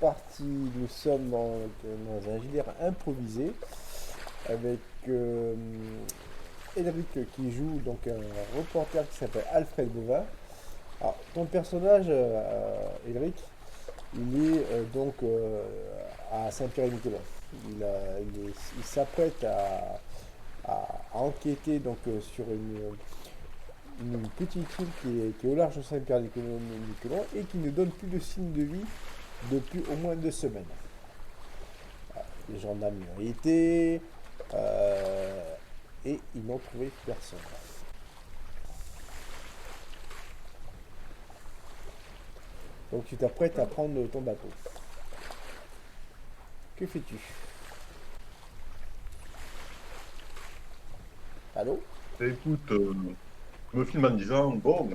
parti. Nous sommes dans un JDR improvisé avec Elric qui joue donc un reporter qui s'appelle Alfred Bovin. Alors, ton personnage, Elric, il est à Saint-Pierre-et-Miquelon. Il s'apprête à enquêter sur une petite île qui est au large de Saint-Pierre-et-Miquelon et qui ne donne plus de signe de vie depuis au moins 2 semaines. Les gendarmes y ont été et ils n'ont trouvé personne. Donc tu t'apprêtes à prendre ton bateau. Que fais-tu? Allô? Écoute, je me filme en disant, bon,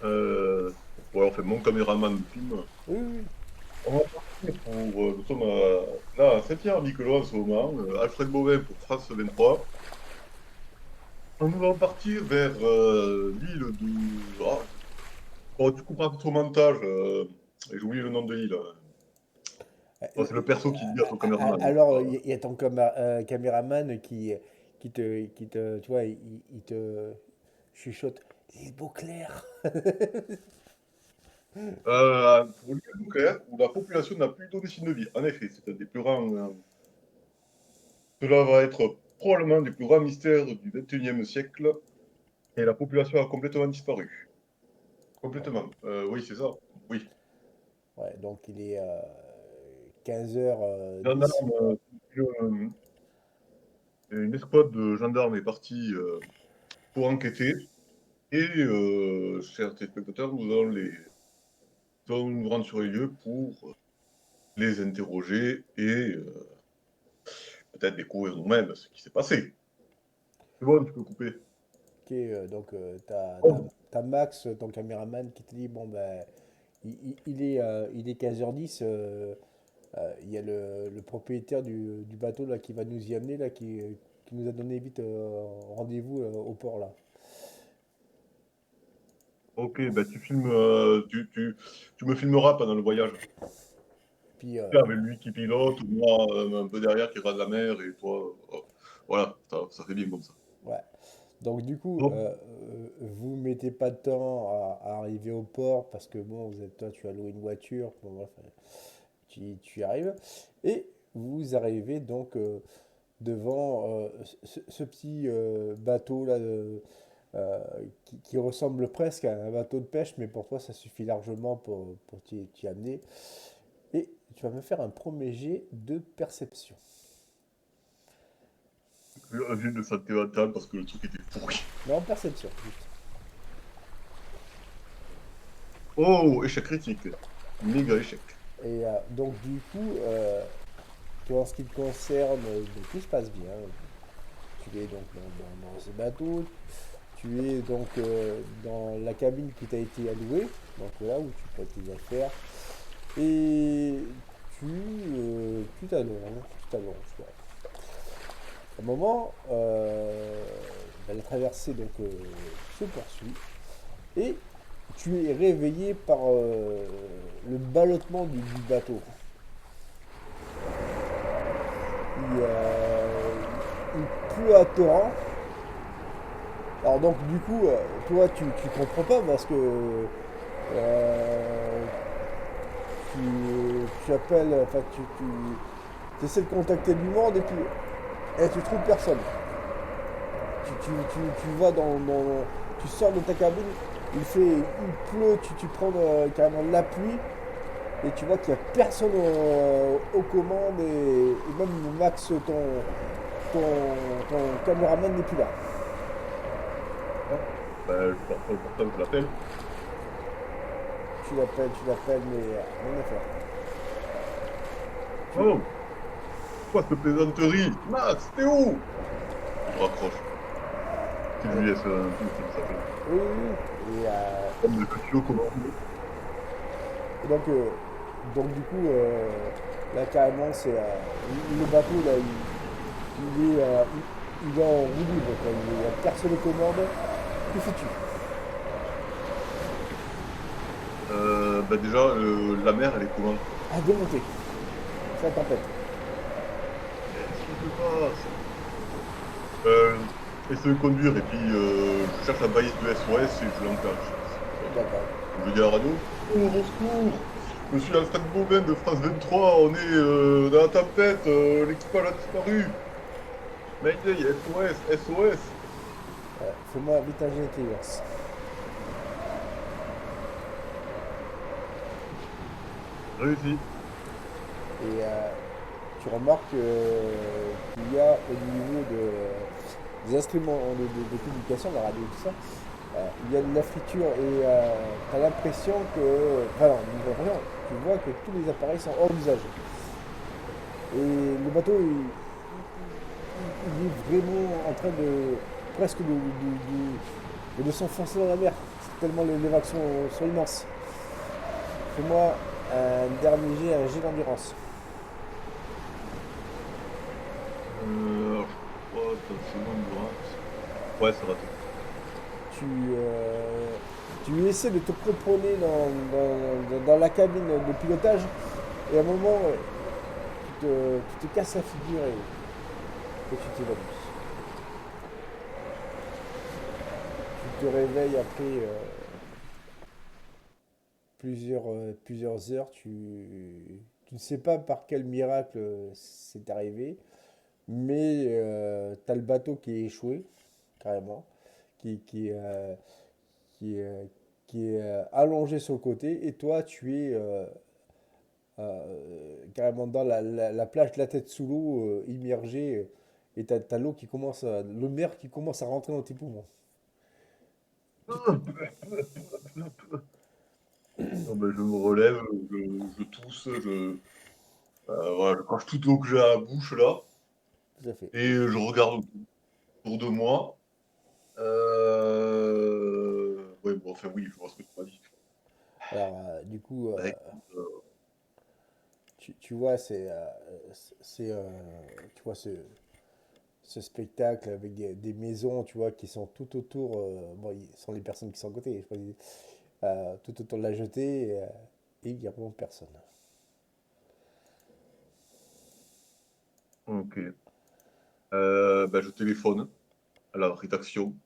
euh, ouais, enfin, mon caméraman me filme. Oui, oui, oui. On va partir nous sommes là à Saint-Pierre-Miquelon en ce moment, Alfred Bovin pour France 23. On va partir vers l'île de... Ah, oh, tu couperas tout au montage, j'ai oublié le nom de l'île. Oh, c'est le perso qui dit à ton caméraman. Alors, il y a ton caméraman tu vois, il te chuchote. Les mots clairs. Pour l'île de Claire, où la population n'a plus donné signe de vie. En effet, c'est un des plus grands... cela va être probablement un des plus grands mystères du XXIe siècle. Et la population a complètement disparu. Ouais, Complètement. Oui, c'est ça. Oui. ouais, donc il est 15h10. Gendarme, une, une escouade de gendarmes est partie pour enquêter. Et, chers téléspectateurs, nous allons nous rendre sur les lieux pour les interroger et peut-être découvrir nous-mêmes ce qui s'est passé. C'est bon, tu peux couper. Ok, Oh, t'as Max, ton caméraman, qui te dit, bon ben, il est 15h10. Il y a le propriétaire du bateau là qui va nous y amener là, qui nous a donné vite rendez-vous au port là. ok, bah tu filmes, tu me filmeras pendant le voyage. Puis Avec lui qui pilote, moi un peu derrière qui regarde la mer et toi. Voilà, ça fait bien comme ça. ouais. Donc du coup, Hop. vous mettez pas de temps à arriver au port parce que bon, toi tu as loué une voiture, bon, bref, tu y arrives et vous arrivez donc devant ce petit bateau là qui ressemble presque à un bateau de pêche, mais pour toi ça suffit largement pour t'y amener. Et tu vas me faire un premier jet de perception. Un film de santé mentale parce que le truc était pourri. Non, perception, juste. Oh, échec critique. Méga échec. Et donc du coup, toi, en ce qui te concerne, tout se passe bien. Tu es donc dans ce bateau, tu es donc dans la cabine qui t'a été allouée, donc là où tu poses tes affaires, et tu t'allonges, ouais. À un moment, la traversée se poursuit, et tu es réveillé par le ballottement du bateau. Il pleut à torrent. Alors donc du coup, toi tu comprends pas parce que euh, tu appelles, enfin tu essaies de contacter du monde et tu trouves personne. Tu vas tu sors de ta cabine, il pleut, tu prends carrément de la pluie et tu vois qu'il n'y a personne aux commandes et même Max, ton, ton caméraman n'est plus là. Ah, bah, je prends le portable, je l'appelle. Tu l'appelles, mais rien à faire. Tu, Oh, quoi cette plaisanterie? Max, t'es où? Il raccroche. Tu euh, lui laisses un petit message. oui, oui, oui. Comme de Kyo commande. Et donc du coup, là carrément, le bateau là, il est en roue libre, quoi. Il n'y a personne aux commandes. Que fais-tu? Bah déjà, la mer, elle est comment? à démonter. C'est la tempête. Qu'est-ce qui se passe? Essaie de conduire et puis je cherche la balise de SOS et je l'enclenche. D'accord. Je dis à la radio, au secours! Je suis Alfred Bovin de France 23, on est dans la tempête, l'équipage a disparu. Mayday, SOS, SOS. Fais-moi vite un jet d'intelligence. Réussi. Et tu remarques qu'il y a au niveau des instruments de communication, la radio et tout ça, il y a de la friture et tu as l'impression que. Enfin, non, l'impression, tu vois que tous les appareils sont hors d'usage. Et le bateau, il est vraiment en train de. Presque de s'enfoncer dans la mer. Tellement les vagues sont immenses. Fais-moi un dernier jet, un jet d'endurance. Alors, je crois, attends, c'est mon endurance. Ouais, c'est raté. tu, euh, tu essaies de te promener dans la cabine de pilotage et à un moment, tu te casses la figure et tu t'évanouis. Tu te réveilles après plusieurs heures. Tu ne sais pas par quel miracle c'est arrivé, mais tu as le bateau qui est échoué, carrément, qui, qui, euh, qui, euh, qui est allongé sur le côté, et toi, tu es carrément dans la plage, la tête sous l'eau, immergée, et t'as l'eau qui commence le mer qui commence à rentrer dans tes poumons. Tu te- Non, ben, je me relève, je tousse, voilà, je crache toute l'eau que j'ai à la bouche là, Tout à fait. et je regarde autour de moi. Ouais, bon, enfin oui, je vois ce que tu m'as dit. Alors, du coup, Bah, écoute, tu vois, tu vois ce spectacle avec des maisons, tu vois, qui sont tout autour. Bon, ce sont les personnes qui sont à côté, je crois, tout autour de la jetée, et il n'y a vraiment personne. ok. Bah, je téléphone à la rédaction.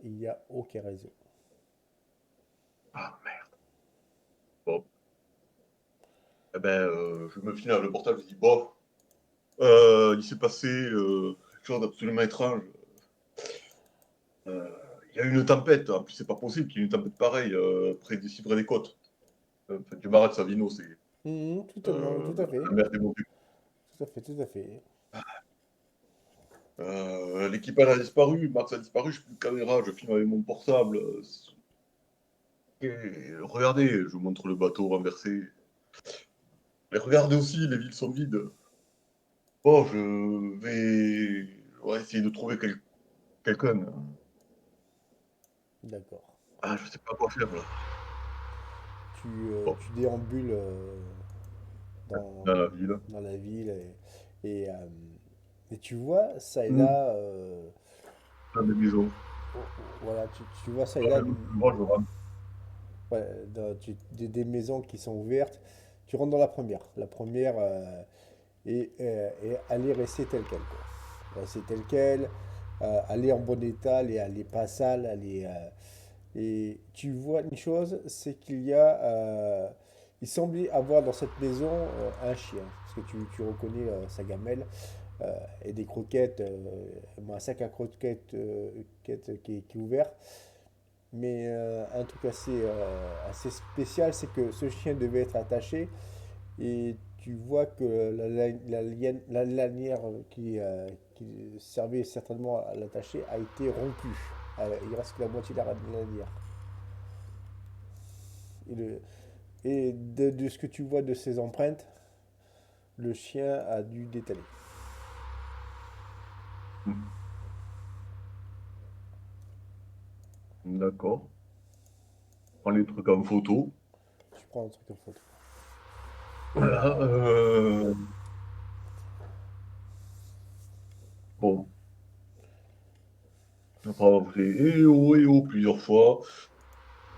Il n'y a aucun réseau. Ah merde. Bon, eh ben, je me file à le portable, je dis, bon, il s'est passé quelque chose d'absolument étrange. Euh, Il y a eu une tempête, en plus c'est pas possible qu'il y ait une tempête pareille près des près des côtes. Enfin, du marais de Savino, c'est Mhm, totalement, tout à fait. la mer des Mauvais. Tout à fait, tout à fait. L'équipage a disparu, Max a disparu, je n'ai plus de caméra, je filme avec mon portable. Et regardez, je vous montre le bateau renversé. Mais regardez aussi, les villes sont vides. Bon, je vais ouais, essayer de trouver quelqu'un. D'accord. Ah, je sais pas quoi faire là. Bon, Tu déambules dans, dans la ville, dans la ville et, et tu vois ça et mmh, là, dans des maisons. voilà, tu vois ça et Moi, là, moi, je rentre. ouais, des maisons qui sont ouvertes. Tu rentres dans la première. La première, et elle est restée telle quelle, quoi. Restée telle quelle, elle est en bon état, elle est pas sale, et tu vois une chose, c'est qu'il y a, il semblait avoir dans cette maison un chien, parce que tu reconnais sa gamelle et des croquettes, un sac à croquettes qui est ouvert. Mais un truc assez spécial, c'est que ce chien devait être attaché et tu vois que la lanière qui servait certainement à l'attacher a été rompue. Il reste que la moitié de la lanière. Et de ce que tu vois de ses empreintes, le chien a dû détaler. Mmh, d'accord. Prends les trucs en photo. Tu prends un truc en photo. Et Voilà. Bon, après avoir fait eh oh plusieurs fois.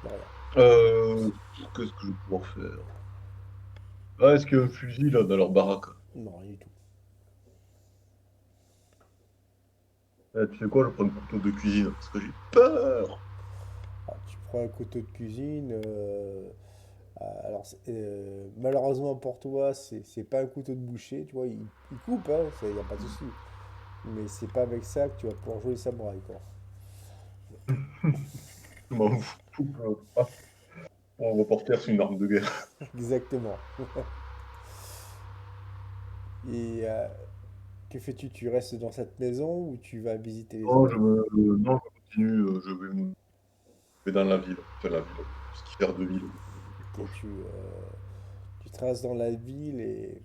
de rien. Euh, Qu'est-ce que je vais pouvoir faire? Ah, est-ce qu'il y a un fusil là dans leur baraque? Non, rien du tout. Tu sais quoi, je prends un couteau de cuisine parce que j'ai peur. Ah, tu prends un couteau de cuisine. Alors, malheureusement pour toi, c'est pas un couteau de boucher, tu vois, il coupe, hein, il n'y a pas de souci. Mais c'est pas avec ça que tu vas pouvoir jouer samouraï, quoi. Je m'en fous. On va porter sur une arme de guerre. Exactement. Et que fais-tu? Tu restes dans cette maison ou tu vas visiter les Non, autres? non, je continue, je vais dans la ville, enfin la ville, ce qui sert de ville. Ok, tu traces dans la ville et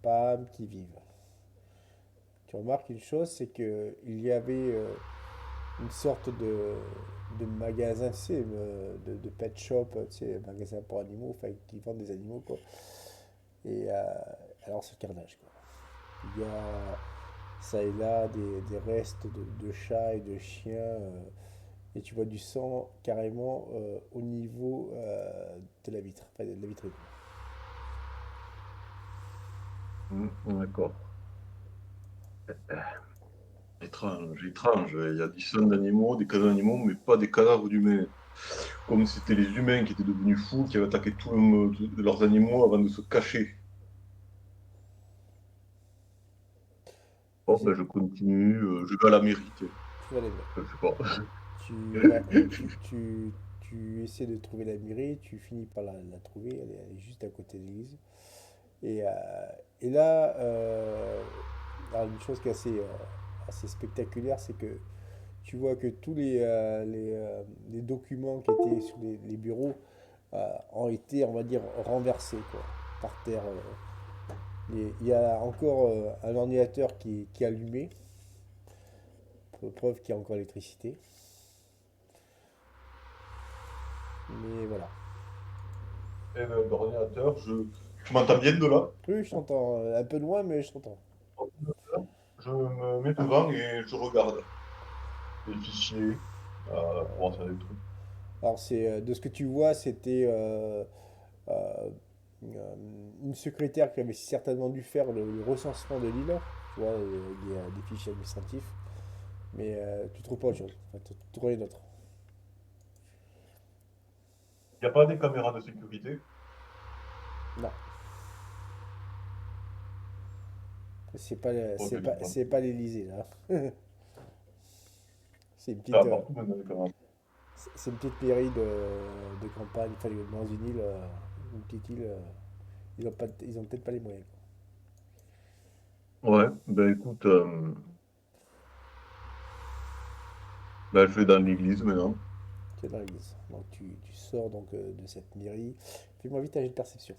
pas âme qui vive. Tu remarques une chose, c'est que il y avait une sorte de magasin, tu sais, de pet shop, tu sais, magasin pour animaux, enfin, qui vendent des animaux, quoi. Et alors, c'est carnage, quoi. Il y a ça et là des restes de chats et de chiens, et tu vois du sang carrément au niveau de la vitre, enfin, de la vitrine. D'accord. Étrange, étrange. Il y a des sangs d'animaux, des cadavres d'animaux, mais pas des cadavres d'humains. Comme si c'était les humains qui étaient devenus fous, qui avaient attaqué leurs animaux avant de se cacher. Et Bon, ben, je continue, je vais à la mairie, tiens. tu vas les voir. Je sais pas. Tu, vas, tu essaies de trouver la mairie, tu finis par la trouver, elle est juste à côté de l'église. Et, et là, alors une chose qui est assez spectaculaire, c'est que tu vois que tous les documents qui étaient sur les bureaux ont été, on va dire, renversés quoi, par terre. Il y a encore un ordinateur qui est allumé, preuve qu'il y a encore l'électricité. Mais voilà. Et l'ordinateur, tu m'entends bien de là? Oui, je t'entends un peu de loin, mais je t'entends. Je me mets devant et je regarde les fichiers pour voir s'il y a des trucs. Alors, de ce que tu vois, c'était euh, euh, une secrétaire qui avait certainement dû faire le recensement de l'île, tu vois, des fichiers administratifs, mais tu trouves pas autre chose. Enfin, tu trouves rien d'autre. Il n'y a pas des caméras de sécurité? Non, c'est pas, Oh, je vais les prendre. c'est pas l'Élysée là. C'est une Ça petite, va partout maintenant, les caméras. c'est une petite mairie de campagne, enfin, dans une île, une petite île. Ils ont peut-être pas les moyens, quoi. Ouais, ben écoute, ben, je vais dans l'église maintenant. Tu es dans l'église. Donc tu sors donc de cette mairie. Fais-moi vite un jet de perception.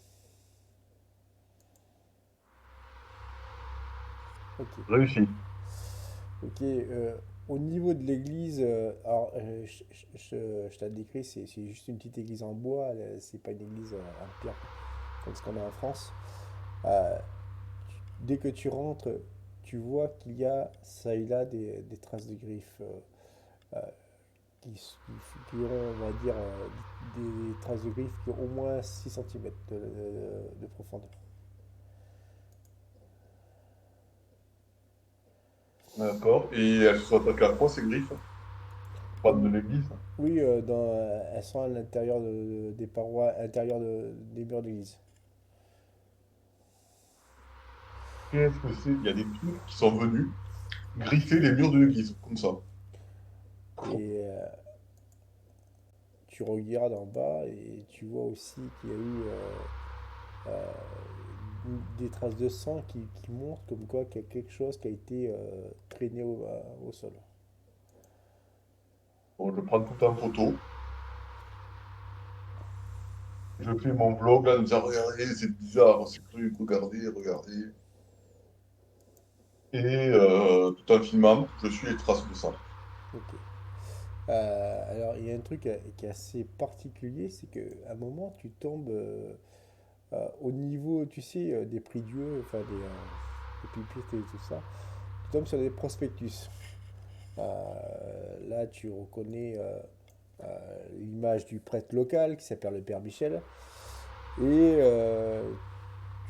Ok. Réussi. Ok, au niveau de l'église, alors je te la décris, c'est juste une petite église en bois, c'est pas une église en pierre comme ce qu'on a en France. Euh, Dès que tu rentres, tu vois qu'il y a ça et là des traces de griffes euh, qui ont, on va dire, des traces de griffes qui ont au moins 6 centimètres de profondeur. D'accord. Et elles se sont attaquées à quoi, ces griffes? Pas de l'église? Oui, elles sont à l'intérieur des parois, à l'intérieur des murs d'église. Qu'est-ce que c'est? Il y a des trucs qui sont venus griffer les murs de l'église, comme ça. Et tu regardes en bas et tu vois aussi qu'il y a eu euh, des traces de sang qui montrent comme quoi qu'il y a quelque chose qui a été traîné au sol. Bon, je prends tout en photo. Je fais mon vlog là, en disant, regardez, c'est bizarre, ces trucs, regardez, regardez. Et tout en filmant, je suis les traces de sang. Ok. Alors, il y a un truc qui est assez particulier, c'est qu'à un moment, tu tombes au niveau, tu sais, des prix Dieu, enfin des pupitres et tout ça. Tu tombes sur des prospectus. Là, tu reconnais l'image du prêtre local qui s'appelle le Père Michel. Et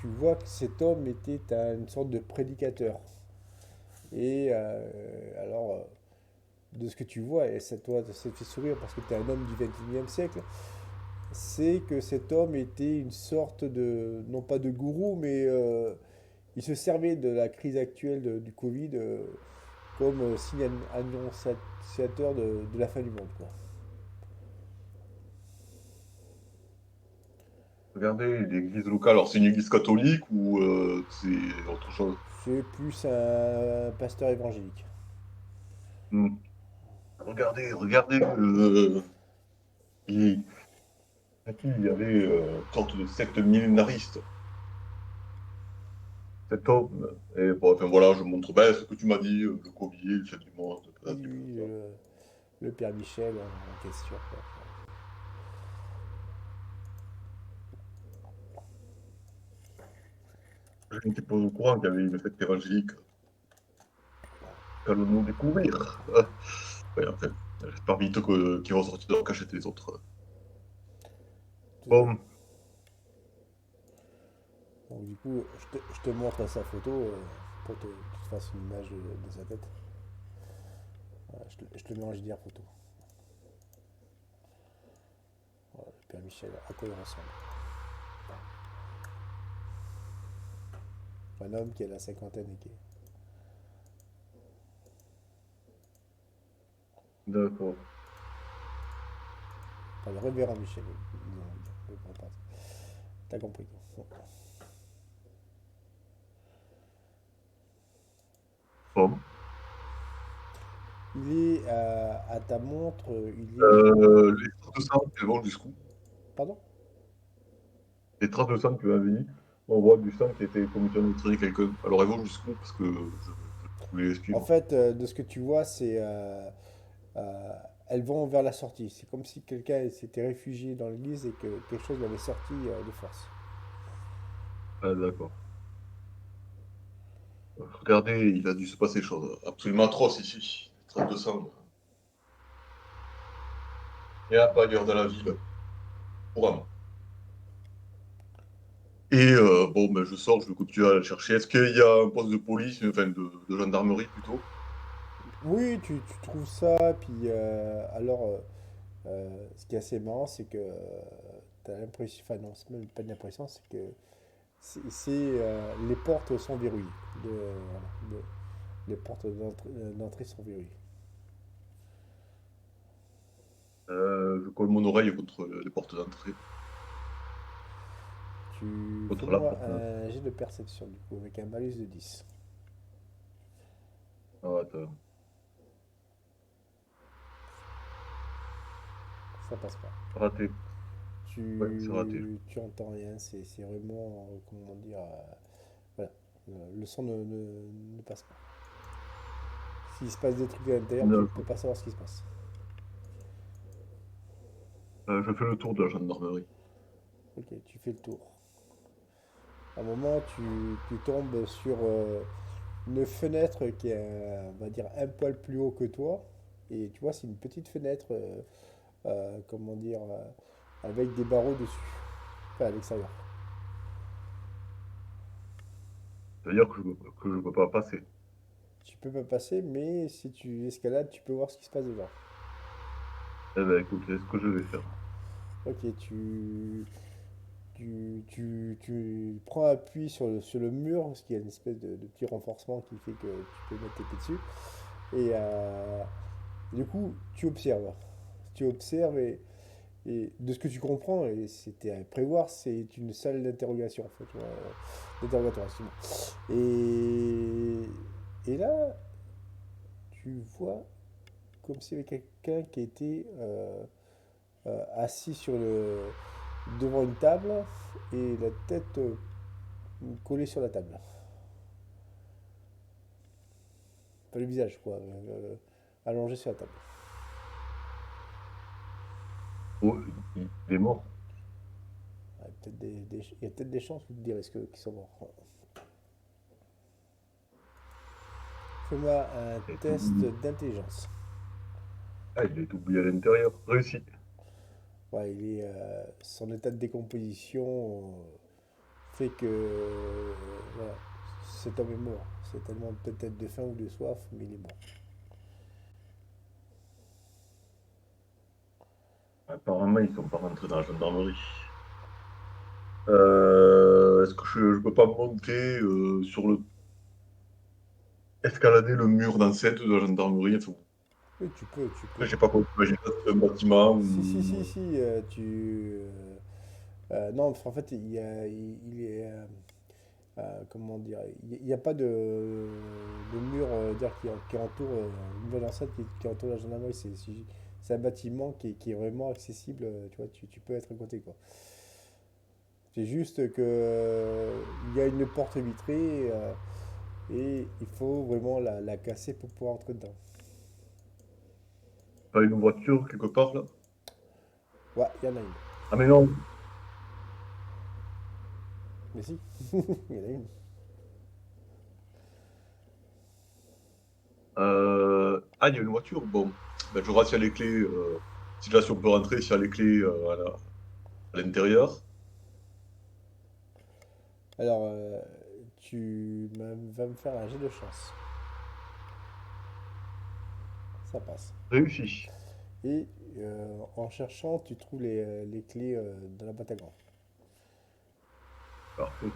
tu vois que cet homme était une sorte de prédicateur. Et de ce que tu vois, et ça te fait sourire parce que tu es un homme du 21e siècle, c'est que cet homme était une sorte de, non pas de gourou, mais il se servait de la crise actuelle du Covid comme signe annonciateur de la fin du monde, quoi. Regardez, l'église locale, alors c'est une église catholique ou c'est autre chose? C'est plus un pasteur évangélique. Hmm. Regardez, regardez, il, il y avait une sorte de secte millénariste. Cet homme, et bon, enfin voilà, je montre ben, ce que tu m'as dit, le Covid, le fait du monde, Oui, patati oui, patata. le père Michel en question, quoi. Je n'étais pas au courant qu'il y avait une secte évangélique. Qu'allons-nous découvrir? Ouais, enfin, j'espère vite qu'ils vont sortir de leur cachette les autres. Tout- Bon, Donc du coup, je te montre sa photo pour que tu te fasses une image de sa tête. Voilà, je te le mets en JDR photo. Voilà, le père Michel, à quoi il ressemble. Un homme qui a la cinquantaine et qui est... d'accord. Enfin, le révérend Michel, le grand prêtre. T'as compris. Bon. Il est à ta montre, il est, je crois... Les traces de sang, elles vont jusqu'où? Pardon? Les traces de sang que tu m'avais dit, on voit du sang qui a été commis en traîner quelqu'un. Alors elles vont jusqu'où? Parce que je voulais les En suivre. fait, de ce que tu vois, c'est... euh, elles vont vers la sortie. C'est comme si quelqu'un s'était réfugié dans l'église et que quelque chose l'avait sorti de force. Ah, d'accord. Regardez, il a dû se passer des choses absolument atroces ici. Des traces de sang. Il n'y a pas ailleurs dans la ville. Couramment. Et bon, ben, je sors, je vais continuer à la chercher. Est-ce qu'il y a un poste de police, enfin de gendarmerie plutôt? Oui, tu trouves ça, puis ce qui est assez marrant, c'est que tu as l'impression, enfin non, c'est même pas une impression, c'est que les portes sont verrouillées. Voilà, les portes d'entrée sont verrouillées. Je colle mon oreille contre les portes d'entrée, contre la Fais-moi porte d'entrée. un jet de perception, du coup, avec un malus de 10. Ah, attends. Ça passe pas. Raté. Ouais, c'est raté. Tu entends rien, c'est vraiment, comment dire, voilà, le son ne passe pas. S'il se passe des trucs à l'intérieur, tu ne peux D'accord. pas savoir ce qui se passe. Je fais le tour de la gendarmerie. Ok, tu fais le tour. À un moment, tu tombes sur une fenêtre qui est, on va dire, un poil plus haut que toi. Et tu vois, c'est une petite fenêtre, comment dire, avec des barreaux dessus. Enfin, à l'extérieur. C'est-à-dire que je peux pas passer. Tu peux pas passer, mais si tu escalades, tu peux voir ce qui se passe dedans. Eh ben écoute, c'est ce que je vais faire. Ok, tu prends appui sur le mur, parce qu'il y a une espèce de petit renforcement qui fait que tu peux mettre tes pieds dessus. Et du coup, tu observes. Tu observes et de ce que tu comprends, et c'était à prévoir, c'est une salle d'interrogation, en fait. D'interrogatoire, excuse-moi. Et là, tu vois comme s'il y avait quelqu'un qui était assis devant une table et la tête collée sur la table. Pas le visage, quoi. Allongé sur la table. Oh, il est mort. Il y a peut-être des chances, vous te direz, qu'ils sont morts. Fais-moi un Il est test oublié. d'intelligence. Ah, il est oublié à l'intérieur. Réussi. Ouais, son état de décomposition fait que voilà, cet homme est mort. C'est tellement peut-être de faim ou de soif, mais il est mort. Apparemment, ils sont pas rentrés dans la gendarmerie. Est-ce que je peux pas monter sur le escalader le mur d'enceinte de la gendarmerie? Enfin, Oui, tu peux, tu après, peux. je sais pas comment imaginer ça, c'est un bâtiment Si, si, si, ou. si, non, en fait, il est... comment dire, il n'y a pas de mur dire, qui entoure une nouvelle enceinte qui entoure la gendarmerie. C'est un bâtiment qui est vraiment accessible. Tu vois, tu peux être à côté, quoi. C'est juste que il y a une porte vitrée et il faut vraiment la casser pour pouvoir entrer dedans. Pas une voiture quelque part là? Ouais, il y en a une. Ah mais non. Mais si, il y en a une. Ah, il y a une voiture. Bon, ben, je vois s'il y a les clés. Si là, si on peut rentrer, s'il y a les clés à l'intérieur. Alors, vas me faire un jet de chance. Ça passe. Réussi. Et en cherchant, tu trouves les clés dans la boîte à gants. Parfait.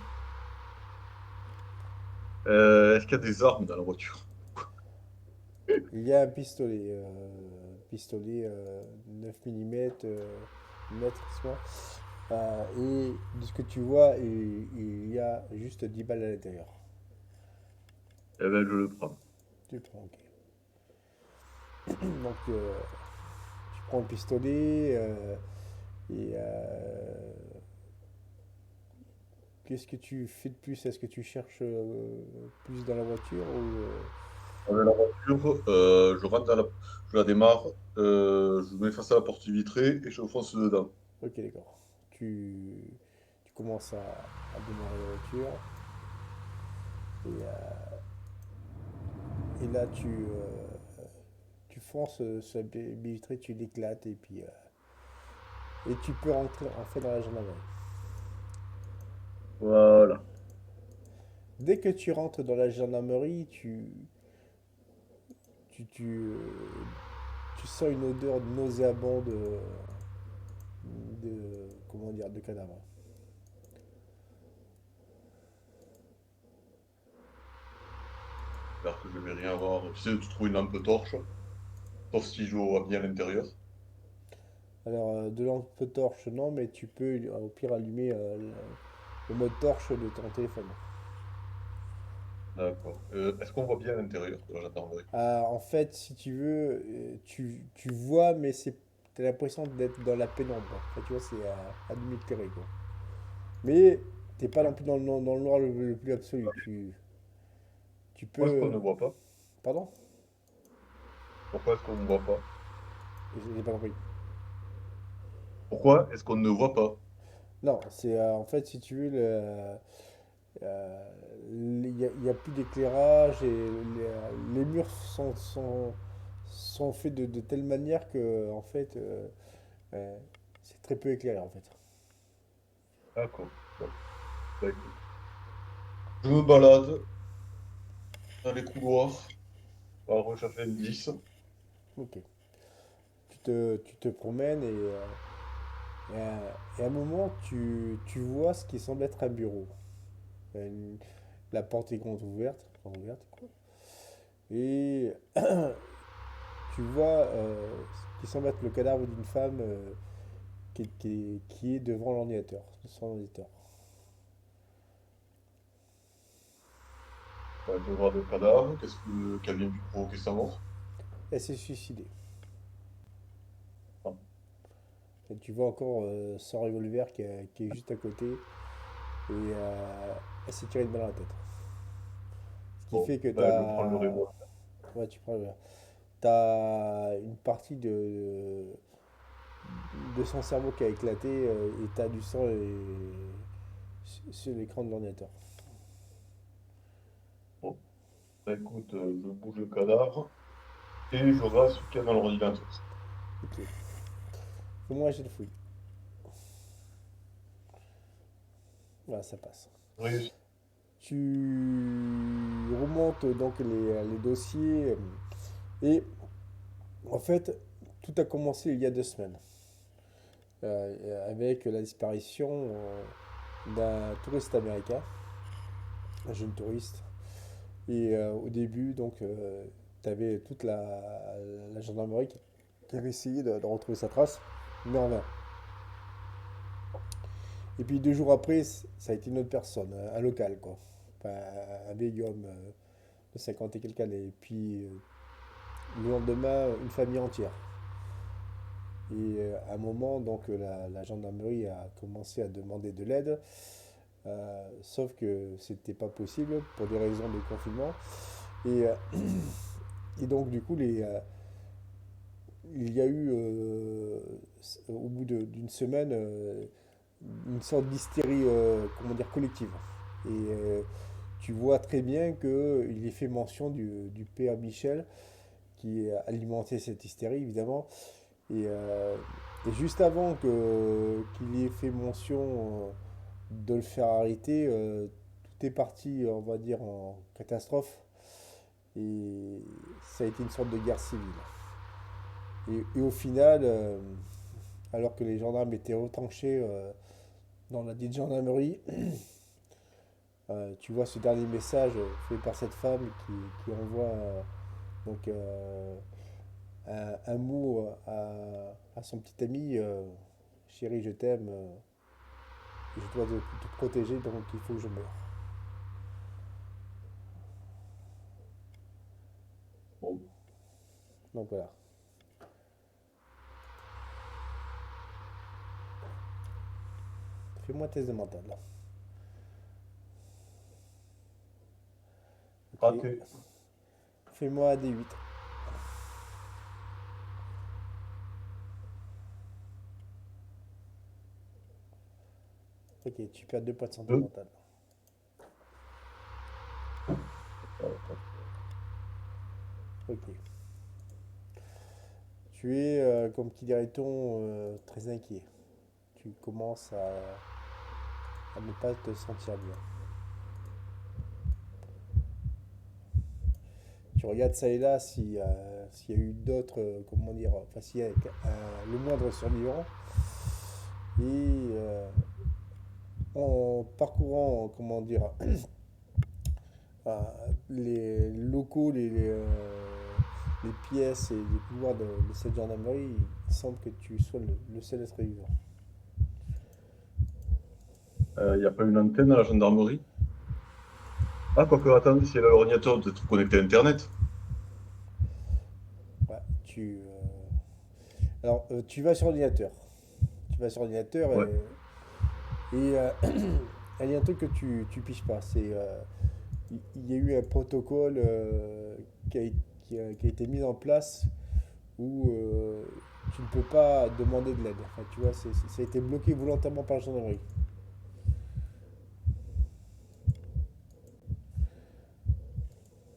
Est-ce qu'il y a des armes dans la voiture? Il y a un pistolet 9 mm, mètre, excuse-moi. Et de ce que tu vois, il y a juste 10 balles à l'intérieur. Eh ben, je le prends. Tu prends, ok. Donc, tu prends le pistolet et qu'est-ce que tu fais de plus? Est-ce que tu cherches plus dans la voiture ou Avec la voiture, je rentre dans la. Je la démarre, je me mets face à la porte vitrée et je fonce dedans. Ok, d'accord. Tu commences à démarrer la voiture et là tu fonces sur la baie vitrée, tu l'éclates et tu peux rentrer en fait dans la gendarmerie. Voilà. Dès que tu rentres dans la gendarmerie, tu, tu, euh, tu sens une odeur nauséabonde comment dire, de cadavre. J'espère que je vais rien avoir. Tu sais, tu trouves une lampe torche, sauf si je vois bien à l'intérieur. Alors, de lampe torche, non, mais tu peux au pire allumer le mode torche de ton téléphone. D'accord. Est-ce qu'on voit bien à l'intérieur de la gendarmerie? En fait, si tu veux, tu vois, mais t'as l'impression d'être dans la pénombre. En fait, tu vois, c'est à demi-éclairé, quoi. Mais t'es pas non plus dans le noir le plus absolu. Tu Pourquoi est-ce qu'on peux. ne voit pas? Pardon? Pourquoi est-ce qu'on ne voit pas? J'ai pas compris. Pourquoi est-ce qu'on ne voit pas? Non, c'est en fait, si tu veux, il y a plus d'éclairage et les murs sont faits de telle manière que, en fait, euh, c'est très peu éclairé, en fait. D'accord. Bon, bah écoute. Je me balade dans les couloirs à rechercher l'indice. Ok. Tu te promènes et à un moment, tu vois ce qui semble être un bureau. Une- la porte est grande ouverte, quoi. Et tu vois ce qui semble être le cadavre d'une femme qui est devant l'ordinateur, son ordinateur. Bah, je vois le cadavre. Quel vient du provoquer sa mort? Elle s'est suicidée. Ah, Et tu vois encore son revolver qui est juste à côté et elle s'est tirée une balle dans la tête. Ce qui bon, fait que bah, je prends le revolver. ouais, t'as une partie de son cerveau qui a éclaté et t'as du sang sur l'écran de l'ordinateur. Bon, bah, écoute, je bouge le cadavre et je rase ce qu'il y a dans l'ordinateur. Ok. Fais-moi un jet de fouille. Voilà, ça passe. Oui. Tu remontes donc les dossiers et en fait, tout a commencé il y a 2 semaines avec la disparition d'un touriste américain, un jeune touriste. Et au début, donc, tu avais toute la gendarmerie qui avait essayé de retrouver sa trace, mais en vain. Et puis 2 jours après, ça a été une autre personne, un local, quoi. Enfin, un vieil homme de 50 et quelques années. Et puis le lendemain, une famille entière. Et à un moment, donc, la gendarmerie a commencé à demander de l'aide, sauf que c'était pas possible pour des raisons de confinement. Et, et donc, du coup, il y a eu, au bout d'une semaine, une sorte d'hystérie, comment dire, collective. Et tu vois très bien qu'il est fait mention du père Michel, qui a alimenté cette hystérie, évidemment. Et, juste avant qu'il ait fait mention de le faire arrêter, tout est parti, on va dire, en catastrophe. Et ça a été une sorte de guerre civile. Et au final, alors que les gendarmes étaient retranchés dans la dite gendarmerie, tu vois ce dernier message fait par cette femme qui envoie donc, un mot à son petit ami, chérie, je t'aime, je dois te protéger, donc il faut que je meure. Bon. Donc voilà. Fais-moi un test de mental là. Ok. Raté. Fais-moi un D8. Ok, tu perds 2 points de santé Deux. mentale. Ok. Tu es, comme qui dirait-on, très inquiet. Tu commences à ne pas te sentir bien. Tu regardes ça et là s'il y a eu d'autres, comment dire, enfin s'il y a le moindre survivant. Et en parcourant, comment dire, les locaux, les pièces et les couloirs de cette gendarmerie, il semble que tu sois le seul être vivant. Il n'y a pas une antenne à la gendarmerie? Ah, quoique, attends, si elle a l'ordinateur, peut-être connecté à Internet. Ouais, alors, tu vas sur ordinateur. Tu vas sur ordinateur Ouais. et il y a un truc que tu piges pas. Il y a eu un protocole qui a été mis en place où tu ne peux pas demander de l'aide. Enfin, tu vois, ça a été bloqué volontairement par la gendarmerie.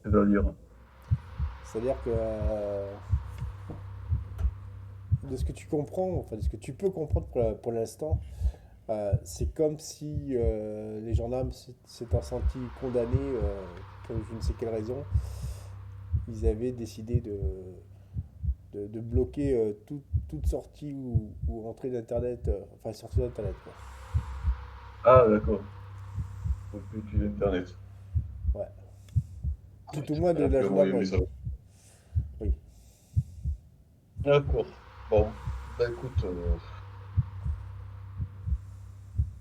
C'est-à-dire. C'est-à-dire que de ce que tu comprends, enfin de ce que tu peux comprendre pour l'instant, c'est comme si les gendarmes s'étant sentis condamnés pour je ne sais quelle raison, ils avaient décidé de bloquer toute sortie ou entrée d'Internet, enfin sortie d'Internet, quoi. Ah, d'accord. Faut plus utiliser Internet. Ouais. Tout au moins Il de n'y a la plus un moyen, mais gendarmerie. ça va. Oui. D'accord. Bon. Bah écoute,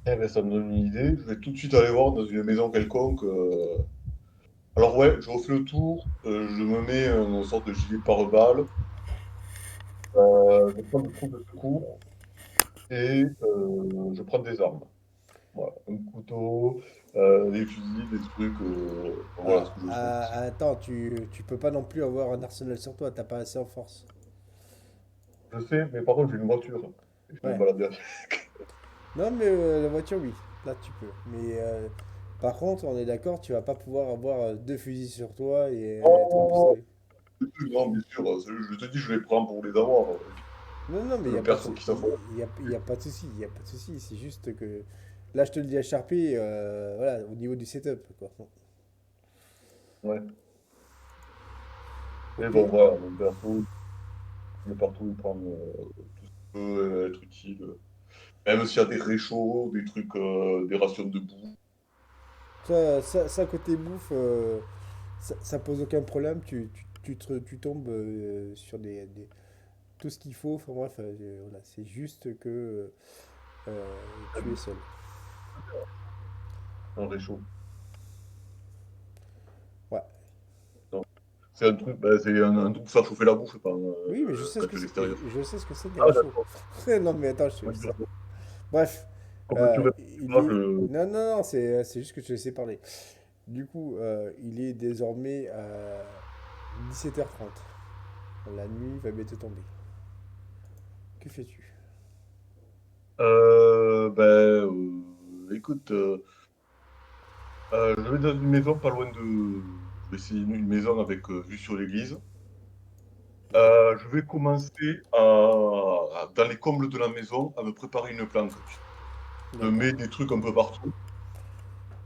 eh ben, ça me donne une idée. Je vais tout de suite aller voir dans une maison quelconque. Alors ouais, je refais le tour. Je me mets une sorte de gilet pare-balles. Je prends des troupes de secours et je prends des armes. Voilà, un couteau, des fusils, des trucs. Voilà ce Ah, que je trouve. attends, tu peux pas non plus avoir un arsenal sur toi, t'as pas assez en force. Je sais, mais par contre j'ai une voiture. Et je peux me Ouais. balader avec. Non, mais la voiture, oui. Là, tu peux. Mais par contre, on est d'accord, tu vas pas pouvoir avoir 2 fusils sur toi et trois Oh, pistolets. non, bien sûr, je te dis, je les prends pour les avoir. Non, non, mais Je il y a le pas perds de, sur qui ça faut. y a pas de souci, il y a pas de souci. C'est juste que Là, je te le dis à Sharpie, voilà, au niveau du setup, quoi. Ouais. Mais Ok? bon, voilà, mon perso, il est partout, il prend tout ce qui peut être utile. Même s'il y a des réchauds, des trucs, des rations de boue. Ça, côté bouffe, ça pose aucun problème. Tu tombes sur tout ce qu'il faut. Enfin bref, voilà, c'est juste que tu es seul. Un réchaud. Ouais. Non. C'est un truc, bah, c'est un truc pour faire chauffer la bouffe Oui, mais je sais ce quand que tu es à c'est. l'extérieur. Je sais ce que c'est des Ah, réchauds. d'accord. Non, mais attends, je Oui, sais. d'accord. Bref, Comme tu veux. il Moi, est. Non, non, non, c'est juste que je te laissais parler. Du coup, il est désormais à 17h30. La nuit va bientôt tomber. Que fais-tu? écoute, je vais dans une maison pas loin de. Je vais essayer une maison avec vue sur l'église. Ok, Je vais commencer dans les combles de la maison, à me préparer une planque. Je d'accord. mets des trucs un peu partout.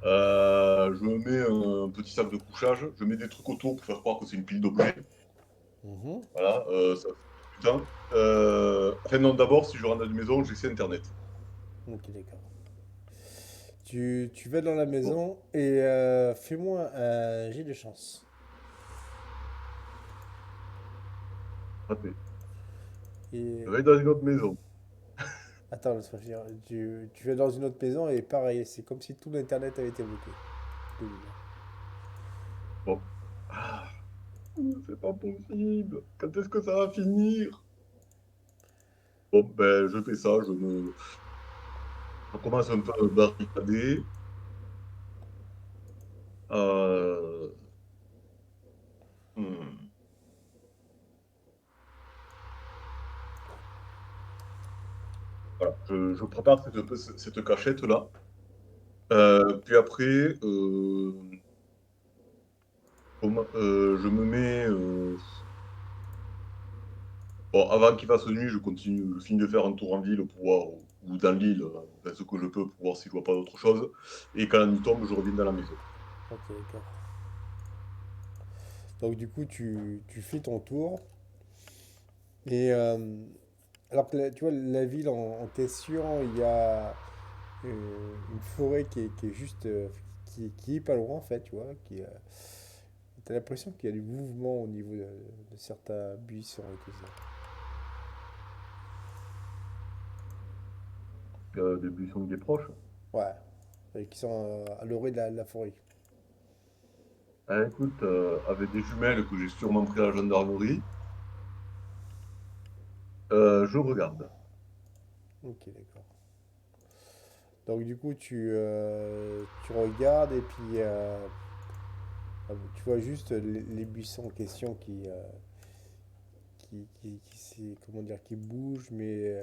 Je me mets un petit sac de couchage. Je mets des trucs autour pour faire croire que c'est une pile d'objets. Mhm. Voilà, ça fait du temps. Enfin, non, d'abord, si je rentre dans une maison, j'essaie Internet. Ok, d'accord. Tu vas dans la Bon, maison et fais-moi un jet de chance. raté. Je Et vais dans une autre maison. attends, laisse-moi finir. Tu vas dans une autre maison et pareil, c'est comme si tout l'internet avait été bloqué. De l'île. Bon. Ah, c'est pas possible. Quand est-ce que ça va finir? Bon, ben, je fais ça. Je commence un peu à me barricader. Euh, hmm, voilà. Je prépare cette cachette-là. Puis après, je me mets. Bon, avant qu'il fasse nuit, je continue, je finis de faire un tour en ville pour voir, ou dans l'île, enfin, ce que je peux pour voir si je vois pas d'autre chose. Et quand la nuit tombe, je reviens dans la maison. Ok, d'accord. Donc du coup, tu fais ton tour. Et alors que tu vois, la ville en question, il y a une forêt qui est juste, qui est pas loin en fait, tu vois. T'as l'impression qu'il y a du mouvement au niveau de certains buissons et tout ça. Des buissons qui est proche. Ouais, et qui sont à l'orée de la forêt. Ah, écoute, avec des jumelles que j'ai sûrement pris à la gendarmerie, je regarde. Ok, d'accord. Donc du coup, tu regardes et puis tu vois juste les buissons en question comment dire, qui bougent, mais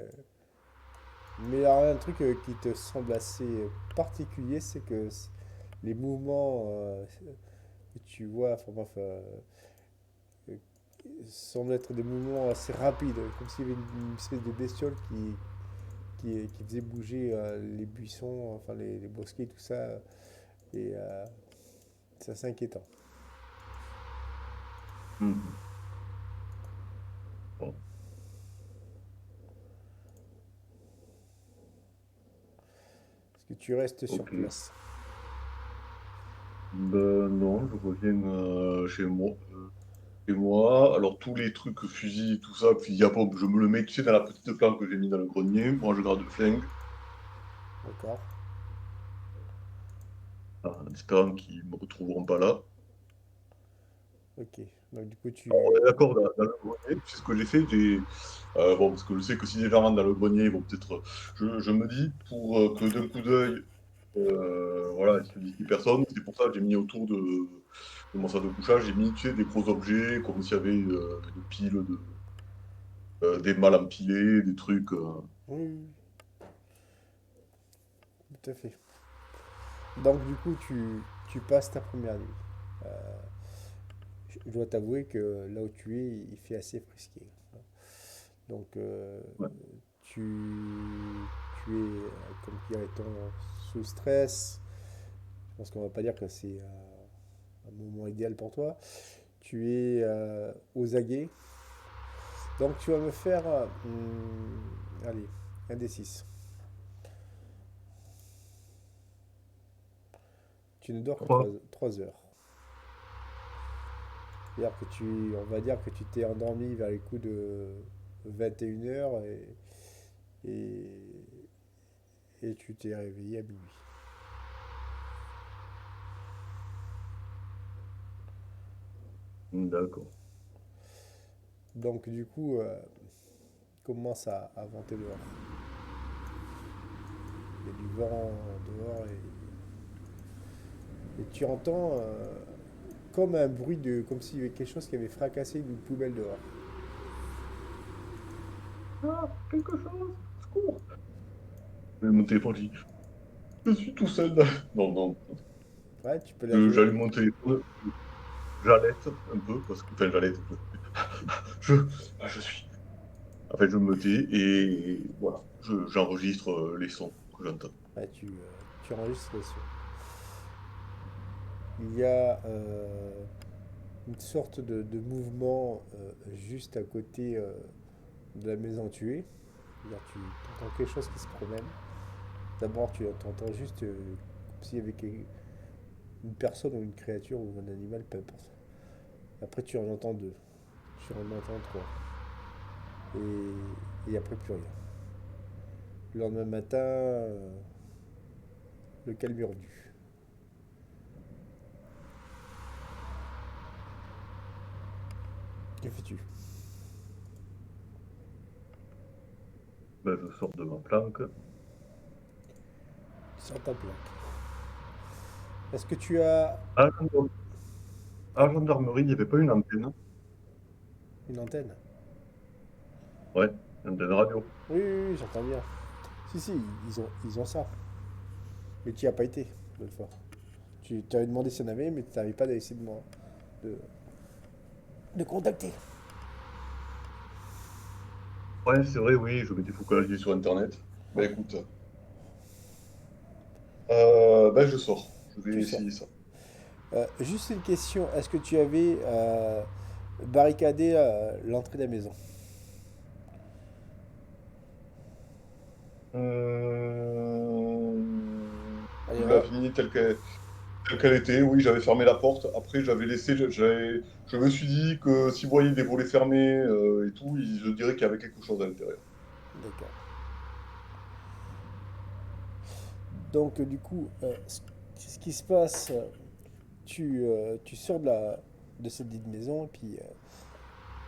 alors, un truc qui te semble assez particulier, c'est que les mouvements que tu vois, enfin bref, euh, semblent être des mouvements assez rapides, comme s'il y avait une espèce de bestiole qui faisait bouger les buissons, enfin les bosquets, tout ça, et c'est assez inquiétant. Mhm. Bon, Parce que tu restes sur ok. place. Ben non, je reviens chez moi. Chez moi. Alors tous les trucs fusils, tout ça, fusil à pompe, je me le mets, tu sais, dans la petite planque que j'ai mis dans le grenier. Moi, je garde le flingue, D'accord? en espérant qu'ils me retrouveront pas là. Ok. Donc du coup, On est d'accord, dans le grenier, tu sais ce que j'ai fait, bon, parce que je sais que si les gens rentrent dans le grenier, ils vont peut-être. Je me dis, pour que d'un coup d'œil, voilà, il se dit qu'il y ait personne, c'est pour ça que j'ai mis autour de mon sac de couchage, j'ai mis, tu sais, des gros objets, comme s'il y avait une pile des malles empilées, des trucs. Oui, oui, oui, tout à fait. Donc du coup, tu passes ta première nuit. Euh, je dois t'avouer que là où tu es, il fait assez frisqué. Donc Ouais. tu, tu es, comme dirait-on, sous stress, parce qu'on va pas dire que c'est un moment idéal pour toi. Tu es aux aguets. Donc tu vas me faire, allez, un des 6. Tu ne dors que 3 3. heures. C'est-à-dire que on va dire que tu t'es endormi vers les coups de 21 heures et, et tu t'es réveillé à minuit. D'accord. Donc du coup, commence à venter dehors. Il y a du vent dehors et tu entends comme un bruit comme s'il y avait quelque chose qui avait fracassé une poubelle dehors. Ah, quelque chose, secours. Mais mon téléphone dit, je suis tout seul. Non, non, Ouais, tu peux la jouer. j'allume mon téléphone, j'allaite un peu, parce que, enfin, j'allaite un peu. Je, je suis. En fait, je me tais et voilà, j'enregistre les sons que j'entends. Ouais, tu enregistres le son. Il y a une sorte de mouvement juste à côté de la maison où tu es. C'est-à-dire, tu entends quelque chose qui se promène. D'abord, tu entends juste comme s'il y avait une personne ou une créature ou un animal, peu importe. Après, tu en entends deux. Tu en entends trois. Et après, plus rien. Le lendemain matin, le calme est revenu. Que fais-tu? Ben, je sors de ma planque. Sur ta plaque. Est-ce que tu as À la gendarmerie, à la gendarmerie, il n'y avait pas une antenne. une antenne? Ouais, une antenne radio. Oui, oui, oui, j'entends bien. Si, si, ils ont ça. Mais tu n'y as pas été l'autre fois. Tu t'avais demandé s'il y en avait, mais tu n'avais pas essayé de, de contacter. Ouais, c'est vrai, oui, je m'étais focalisé sur Internet. Ben écoute, ben je sors. Je vais Tu sors. essayer ça. Juste une question, est-ce que tu avais barricadé l'entrée de la maison? Allez, Oui, la fille telle qu'elle était, oui, j'avais fermé la porte. Après, j'avais laissé, je me suis dit que s'ils voyaient des volets fermés et tout, ils se diraient qu'il y avait quelque chose à l'intérieur. d'accord. Donc, du coup, ce qui se passe, tu sors de cette dite maison, et puis